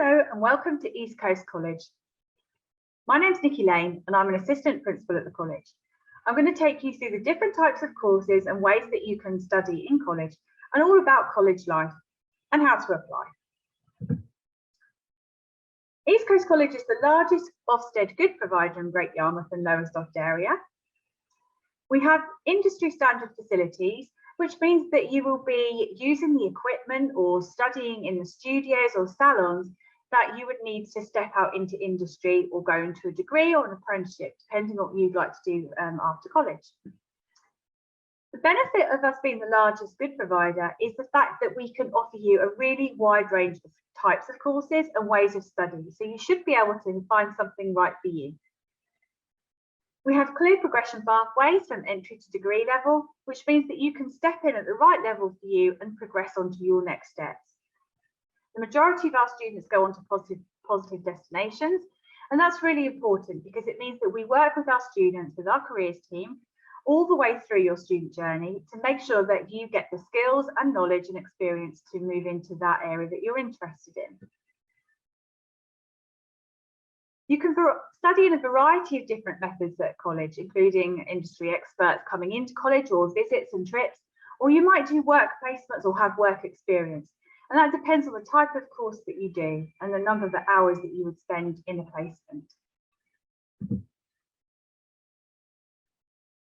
Hello and welcome to East Coast College. My name's Nikki Lane and I'm an assistant principal at the college. I'm going to take you through the different types of courses and ways that you can study in college and all about college life and how to apply. East Coast College is the largest Ofsted good provider in Great Yarmouth and Lowestoft area. We have industry standard facilities, which means that you will be using the equipment or studying in the studios or salons that you would need to step out into industry or go into a degree or an apprenticeship, depending on what you'd like to do after college. The benefit of us being the largest good provider is the fact that we can offer you a really wide range of types of courses and ways of study. So you should be able to find something right for you. We have clear progression pathways from entry to degree level, which means that you can step in at the right level for you and progress on to your next steps. The majority of our students go on to positive destinations, and that's really important because it means that we work with our students, with our careers team, all the way through your student journey to make sure that you get the skills and knowledge and experience to move into that area that you're interested in. You can study in a variety of different methods at college, including industry experts coming into college or visits and trips, or you might do work placements or have work experience. And that depends on the type of course that you do and the number of hours that you would spend in a placement.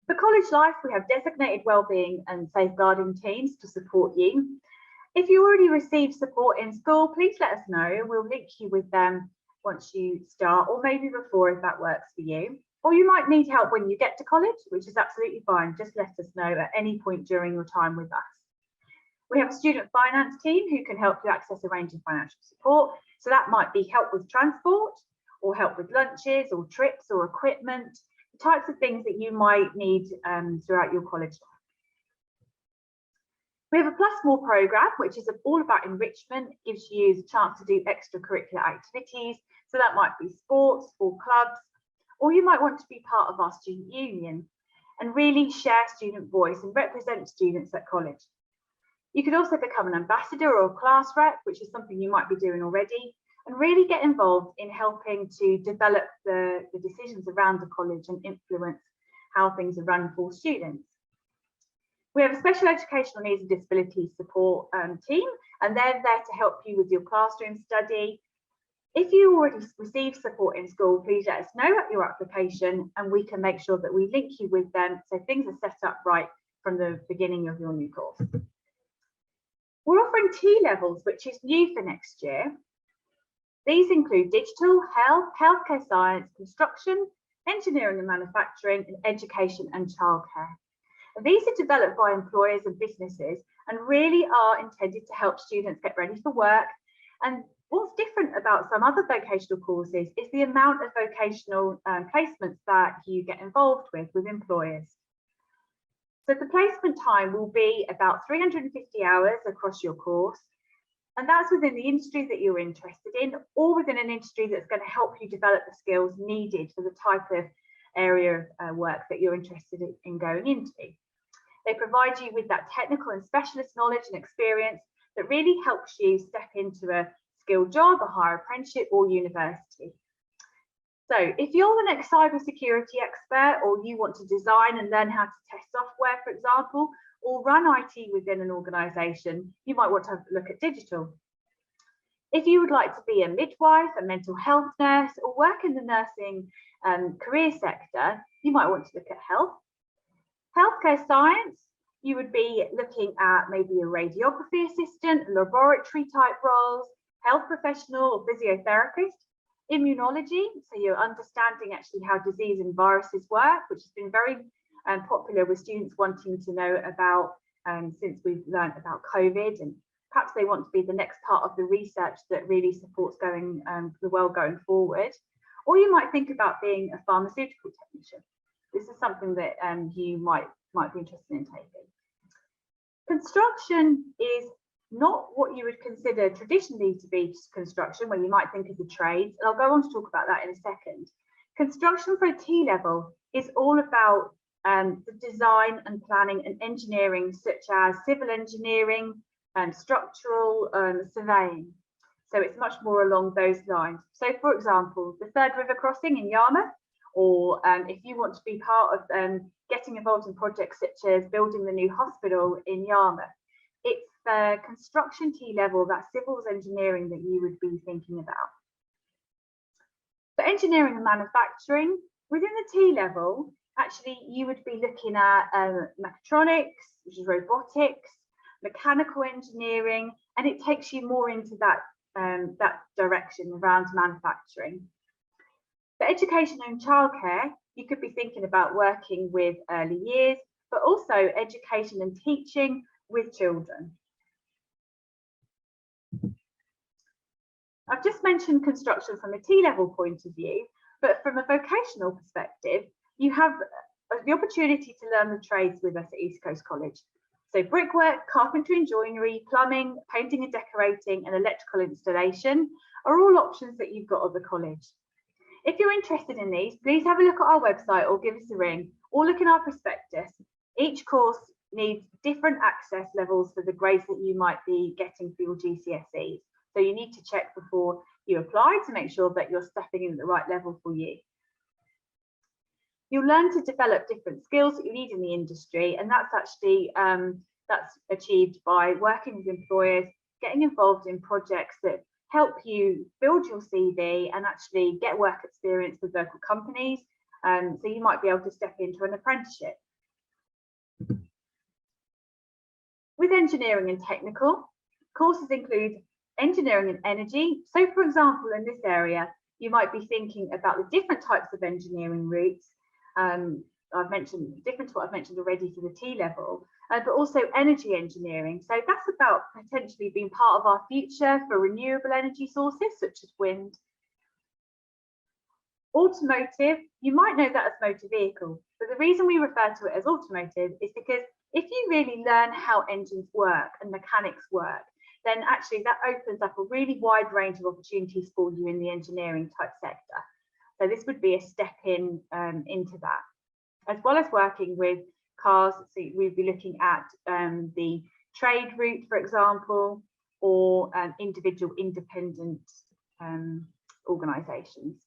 For college life, we have designated wellbeing and safeguarding teams to support you. If you already received support in school, please let us know. We'll link you with them once you start, or maybe before if that works for you. Or you might need help when you get to college, which is absolutely fine. Just let us know at any point during your time with us. We have a student finance team who can help you access a range of financial support. So that might be help with transport or help with lunches or trips or equipment, the types of things that you might need throughout your college life. We have a Plus More programme, which is all about enrichment, gives you the chance to do extracurricular activities. So that might be sports or clubs, or you might want to be part of our student union and really share student voice and represent students at college. You could also become an ambassador or a class rep, which is something you might be doing already, and really get involved in helping to develop the decisions around the college and influence how things are run for students. We have a special educational needs and disabilities support team, and they're there to help you with your classroom study. If you already received support in school, please let us know at your application and we can make sure that we link you with them so things are set up right from the beginning of your new course. We're offering T-levels, which is new for next year. These include digital, health, healthcare science, construction, engineering and manufacturing, and education and childcare. And these are developed by employers and businesses and really are intended to help students get ready for work. And what's different about some other vocational courses is the amount of vocational placements that you get involved with employers. So the placement time will be about 350 hours across your course, and that's within the industry that you're interested in or within an industry that's going to help you develop the skills needed for the type of area of work that you're interested in going into. They provide you with that technical and specialist knowledge and experience that really helps you step into a skilled job, a higher apprenticeship or university. So if you're the next cybersecurity expert, or you want to design and learn how to test software, for example, or run IT within an organisation, you might want to have a look at digital. If you would like to be a midwife, a mental health nurse, or work in the nursing career sector, you might want to look at health. Healthcare science, you would be looking at maybe a radiography assistant, laboratory type roles, health professional or physiotherapist. Immunology, so you're understanding actually how disease and viruses work, which has been very popular with students wanting to know about since we've learned about COVID, and perhaps they want to be the next part of the research that really supports the world going forward. Or you might think about being a pharmaceutical technician. This is something that you might be interested in taking. Construction is not what you would consider traditionally to be construction, where you might think of the trades, and I'll go on to talk about that in a second. Construction for a T-level is all about the design and planning and engineering, such as civil engineering and structural surveying. So it's much more along those lines. So for example, the third river crossing in Yarmouth, or if you want to be part of getting involved in projects such as building the new hospital in Yarmouth, it's the construction T level, that civils engineering, that you would be thinking about. For engineering and manufacturing, within the T level, actually you would be looking at mechatronics, which is robotics, mechanical engineering, and it takes you more into that direction around manufacturing. For education and childcare, you could be thinking about working with early years, but also education and teaching with children. I've just mentioned construction from a T-level point of view, but from a vocational perspective, you have the opportunity to learn the trades with us at East Coast College. So brickwork, carpentry and joinery, plumbing, painting and decorating, and electrical installation are all options that you've got at the college. If you're interested in these, please have a look at our website or give us a ring, or look in our prospectus. Each course needs different access levels for the grades that you might be getting for your GCSEs. So you need to check before you apply to make sure that you're stepping in at the right level for you. You'll learn to develop different skills that you need in the industry, and that's actually that's achieved by working with employers, getting involved in projects that help you build your CV and actually get work experience with local companies. So you might be able to step into an apprenticeship. With engineering and technical, courses include engineering and energy. So for example, in this area, you might be thinking about the different types of engineering routes. I've mentioned different to what I've mentioned already for the T level, but also energy engineering. So that's about potentially being part of our future for renewable energy sources such as wind. Automotive, you might know that as motor vehicle, but the reason we refer to it as automotive is because if you really learn how engines work and mechanics work, then actually that opens up a really wide range of opportunities for you in the engineering type sector. So this would be a step in into that, as well as working with cars. So we'd be looking at the trade route, for example, or individual independent organisations.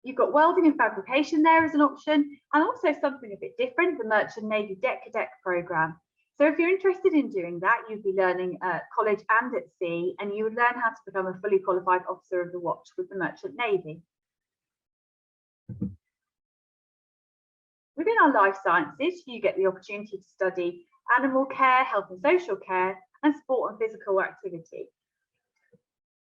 You've got welding and fabrication there as an option, and also something a bit different, the Merchant Navy Deck Cadet programme. So if you're interested in doing that, you'd be learning at college and at sea, and you would learn how to become a fully qualified officer of the watch with the Merchant Navy. Within our life sciences, you get the opportunity to study animal care, health and social care, and sport and physical activity.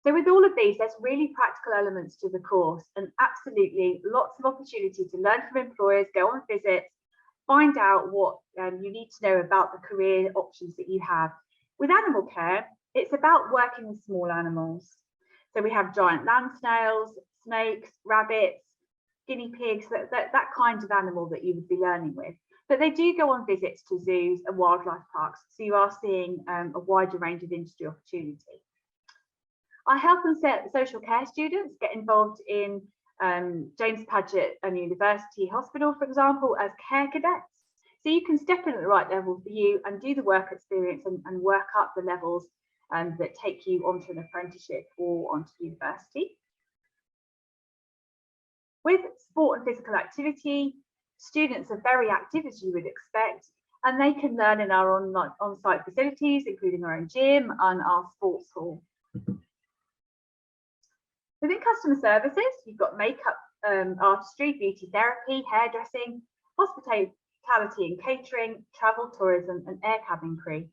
So with all of these, there's really practical elements to the course, and absolutely lots of opportunity to learn from employers, go on visits, find out what you need to know about the career options that you have. With animal care, it's about working with small animals. So we have giant land snails, snakes, rabbits, guinea pigs, that kind of animal that you would be learning with. But they do go on visits to zoos and wildlife parks, so you are seeing a wider range of industry opportunity. Our health and social care students get involved in James Paget University Hospital, for example, as care cadets. So you can step in at the right level for you and do the work experience and work up the levels that take you onto an apprenticeship or onto university. With sport and physical activity, students are very active, as you would expect, and they can learn in our on-site facilities, including our own gym and our sports hall. Within customer services, you've got makeup, artistry, beauty therapy, hairdressing, hospitality and catering, travel, tourism, and air cabin crew.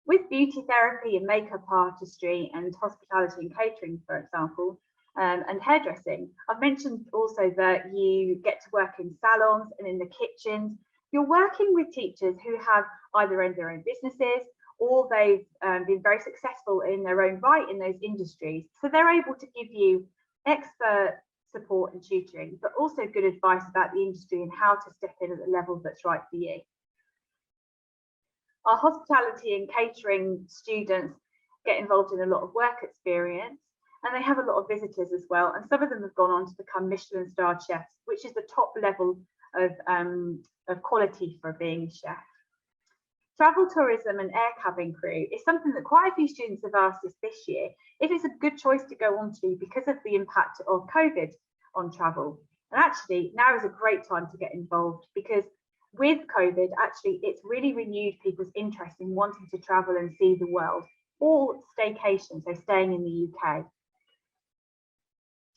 With beauty therapy and makeup artistry and hospitality and catering, for example, and hairdressing, I've mentioned also that you get to work in salons and in the kitchens. You're working with teachers who have either owned their own businesses or they've been very successful in their own right in those industries. So they're able to give you expert support and tutoring, but also good advice about the industry and how to step in at the level that's right for you. Our hospitality and catering students get involved in a lot of work experience, and they have a lot of visitors as well. And some of them have gone on to become Michelin-starred chefs, which is the top level of quality for being a chef. Travel tourism and air cabin crew is something that quite a few students have asked us this year if it's a good choice to go on to because of the impact of COVID on travel. And actually now is a great time to get involved because with COVID, actually it's really renewed people's interest in wanting to travel and see the world, or staycation, so staying in the UK.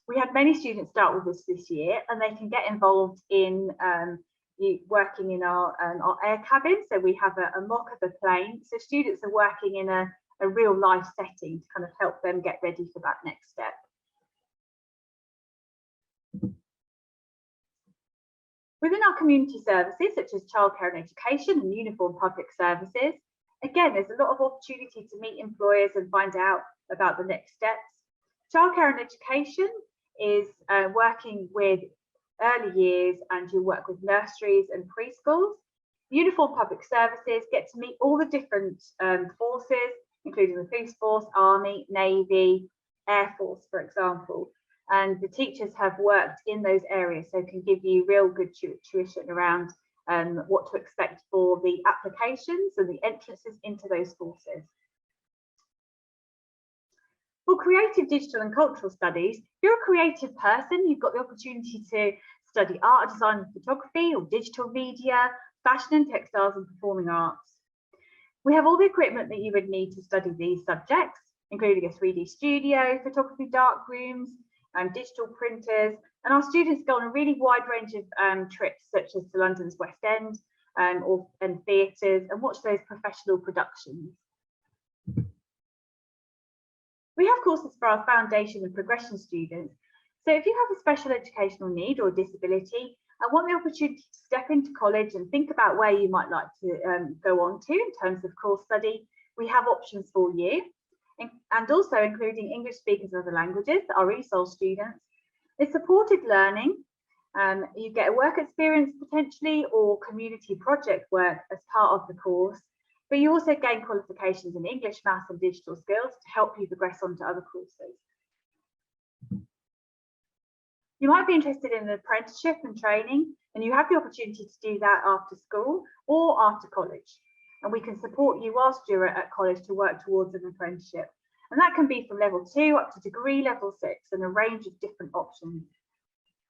We had many students start with us this year and they can get involved in working in our air cabin. So we have a mock of the plane. So students are working in a real life setting to kind of help them get ready for that next step. Within our community services, such as childcare and education and uniform public services, again, there's a lot of opportunity to meet employers and find out about the next steps. Childcare and education is working with early years, and you work with nurseries and preschools. Uniform public services get to meet all the different forces, including the police force, army, navy, air force, for example. And the teachers have worked in those areas, so can give you real good tuition around what to expect for the applications and the entrances into those forces. For creative, digital and cultural studies, if you're a creative person, you've got the opportunity to study art, design and photography, or digital media, fashion and textiles and performing arts. We have all the equipment that you would need to study these subjects, including a 3D studio, photography dark rooms, digital printers, and our students go on a really wide range of trips, such as to London's West End and theatres, and watch those professional productions. We have courses for our foundation and progression students. So if you have a special educational need or disability and want the opportunity to step into college and think about where you might like to go on to in terms of course study, we have options for you. And also including English speakers of other languages, our ESOL students. It's supported learning. You get a work experience potentially or community project work as part of the course. But you also gain qualifications in English, maths and digital skills to help you progress on to other courses. You might be interested in an apprenticeship and training, and you have the opportunity to do that after school or after college. And we can support you whilst you're at college to work towards an apprenticeship. And that can be from level 2 up to degree level 6 and a range of different options.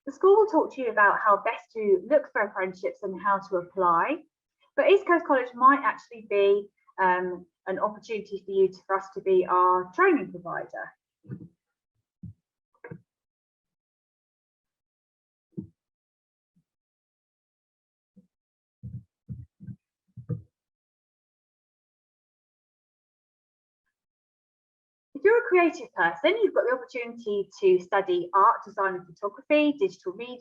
The school will talk to you about how best to look for apprenticeships and how to apply. But East Coast College might actually be an opportunity for us to be our training provider. If you're a creative person, you've got the opportunity to study art, design and photography, digital media,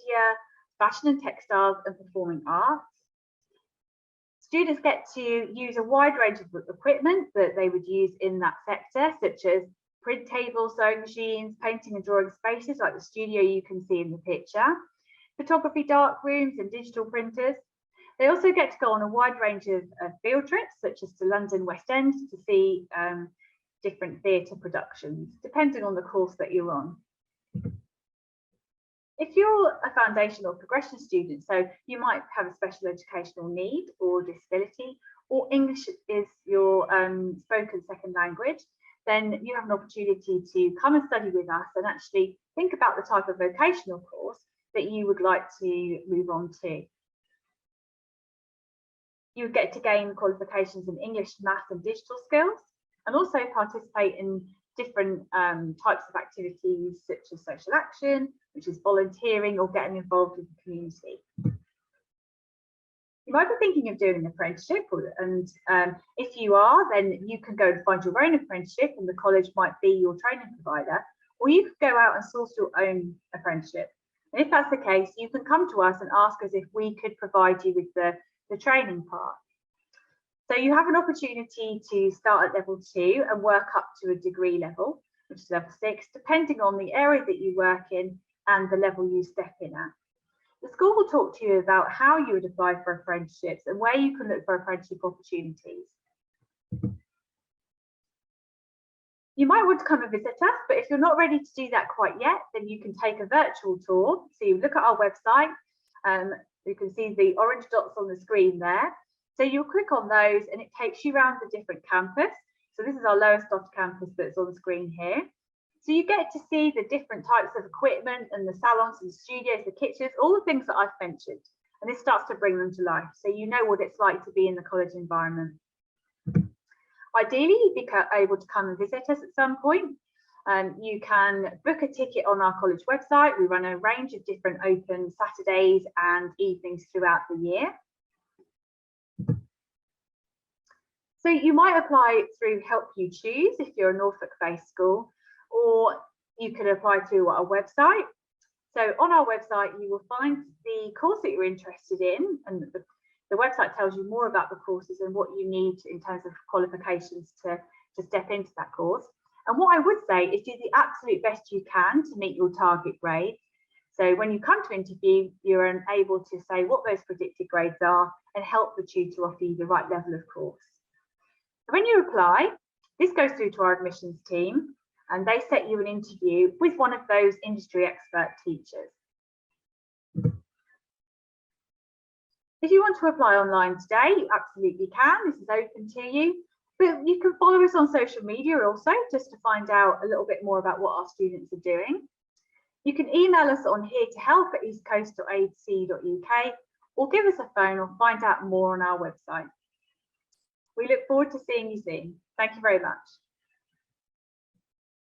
fashion and textiles and performing arts. Students get to use a wide range of equipment that they would use in that sector, such as print tables, sewing machines, painting and drawing spaces like the studio you can see in the picture, photography dark rooms and digital printers. They also get to go on a wide range of field trips, such as to London West End to see different theatre productions, depending on the course that you're on. If you're a foundation or progression student, so you might have a special educational need or disability, or English is your spoken second language, then you have an opportunity to come and study with us and actually think about the type of vocational course that you would like to move on to. You would get to gain qualifications in English, math and digital skills, and also participate in different types of activities such as social action, which is volunteering or getting involved with the community. You might be thinking of doing an apprenticeship, and if you are, then you can go and find your own apprenticeship and the college might be your training provider, or you could go out and source your own apprenticeship. And if that's the case, you can come to us and ask us if we could provide you with the training part. So you have an opportunity to start at level 2 and work up to a degree level, which is level 6, depending on the area that you work in and the level you step in at. The school will talk to you about how you would apply for apprenticeships and where you can look for apprenticeship opportunities. You might want to come and visit us, but if you're not ready to do that quite yet, then you can take a virtual tour. So you look at our website, you can see the orange dots on the screen there. So you'll click on those and it takes you around the different campus. So this is our Lowestoft campus that's on the screen here. So you get to see the different types of equipment and the salons and studios, the kitchens, all the things that I've mentioned. And this starts to bring them to life. So you know what it's like to be in the college environment. Ideally, you'd be able to come and visit us at some point. You can book a ticket on our college website. We run a range of different open Saturdays and evenings throughout the year. So you might apply through Help You Choose if you're a Norfolk-based school, or you could apply through our website. So on our website, you will find the course that you're interested in, and the website tells you more about the courses and what you need in terms of qualifications to step into that course. And what I would say is do the absolute best you can to meet your target grade. So when you come to interview, you're able to say what those predicted grades are and help the tutor offer you the right level of course. When you apply, this goes through to our admissions team and they set you an interview with one of those industry expert teachers. If you want to apply online today, you absolutely can. This is open to you, but you can follow us on social media also just to find out a little bit more about what our students are doing. You can email us on hereToHelp@eastcoast.ac.uk or give us a phone or find out more on our website. We look forward to seeing you soon. Thank you very much.